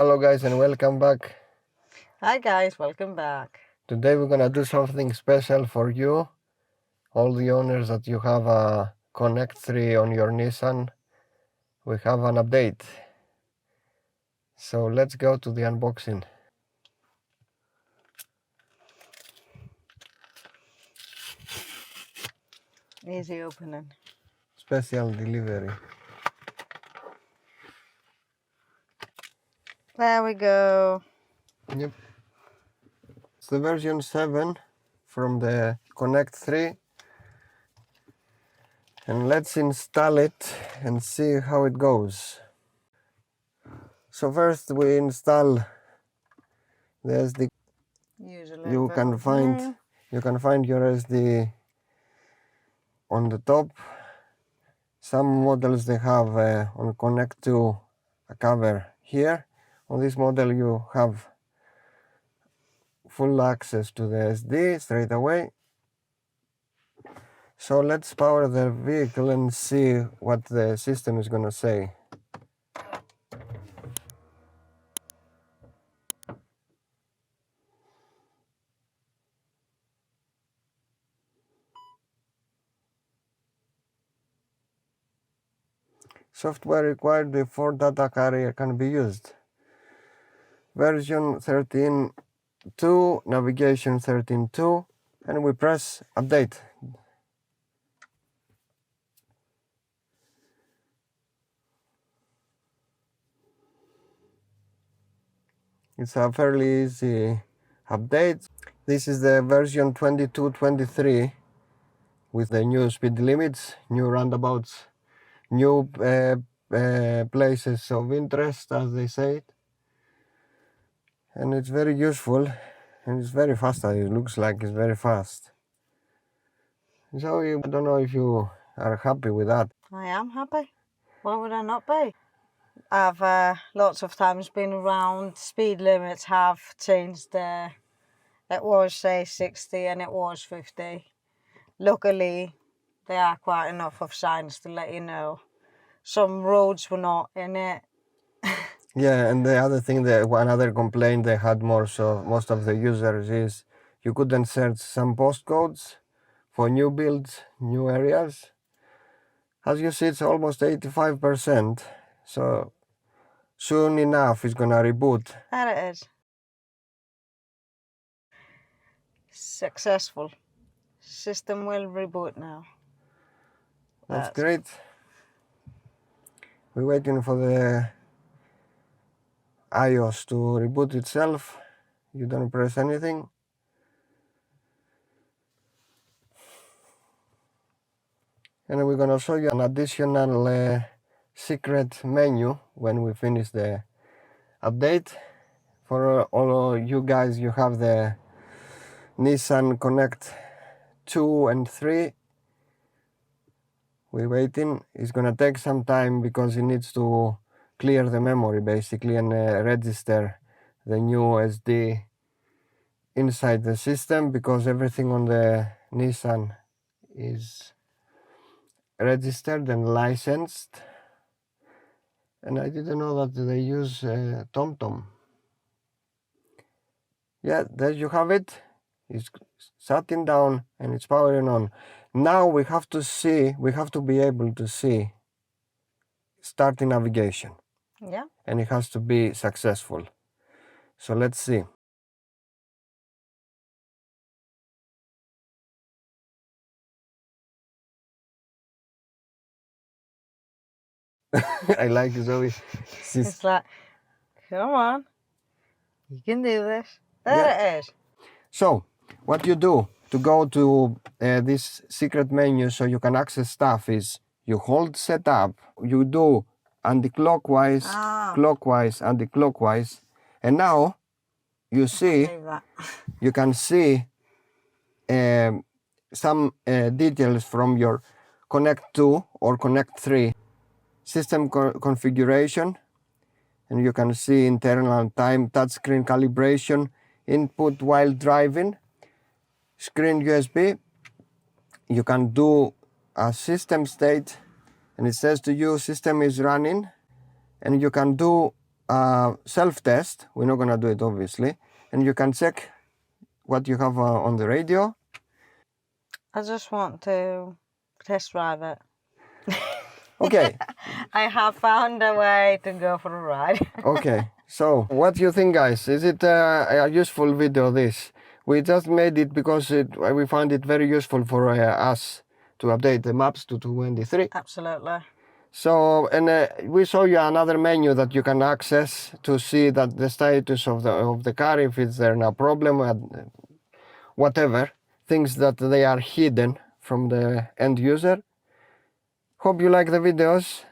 Hello guys and welcome back. Hi guys, welcome back. Today we're gonna do something special for you, all the owners that you have a Connect 3 on your Nissan. We have an update. So let's go to the unboxing. Easy opening. Special delivery. There we go. Yep. It's the version 7 from the Connect 3. And let's install it and see how it goes. So first we install the SD. Usually You can find your SD on the top. Some models they have on Connect to a cover here. On this model you have full access to the SD straight away. So let's power the vehicle and see what the system is gonna say. Software required before data carrier can be used. Version 13.2, navigation 13.2, and we press update. It's a fairly easy update. This is the version 22.23 with the new speed limits, new roundabouts, new places of interest, as they say it. And it's very useful and it's very fast. It looks like it's very fast. So I don't know if you are happy with that. I am happy. Why would I not be? I've lots of times been around. Speed limits have changed. It was say 60 and it was 50. Luckily, there are quite enough of signs to let you know. Some roads were not in it. Yeah, and the other thing, another complaint they had most of the users is you couldn't search some postcodes for new builds, new areas. As you see, it's almost 85%. So soon enough, it's gonna reboot. There it is. Successful. System will reboot now. That's great. We're waiting for the iOS to reboot itself. You don't press anything. And we're gonna show you an additional secret menu when we finish the update. For all you guys, you have the Nissan Connect 2 and 3. We're waiting. It's gonna take some time because it needs to clear the memory basically and register the new SD inside the system, because everything on the Nissan is registered and licensed. And I didn't know that they use TomTom. Yeah, there you have it. It's shutting down and it's powering on. Now we have to be able to see starting navigation. Yeah. And it has to be successful. So let's see. I like Zoe. It's like, come on, you can do this. There it is. So what you do to go to this secret menu so you can access stuff is you hold setup, you do anti-clockwise, clockwise, anti-clockwise, and now you see, you can see some details from your Connect 2 or Connect 3 system configuration, and you can see internal time, touchscreen calibration, input while driving, screen USB. You can do a system state and it says to you system is running, and you can do self-test. We're not gonna do it obviously, and you can check what you have on the radio. I just want to test drive it. Okay. I have found a way to go for a ride. Okay, so what do you think, guys? Is it a useful video, this? We just made it because we found it very useful for us to update the maps to 23. Absolutely. So, and we show you another menu that you can access to see that the status of the car, if it's there no problem, whatever, things that they are hidden from the end user. Hope you like the videos,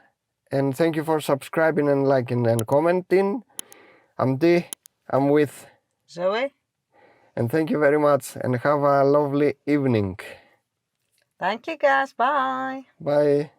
and thank you for subscribing and liking and commenting. I'm Dee, I'm with Zoe? and thank you very much and have a lovely evening. Thank you guys, bye. Bye.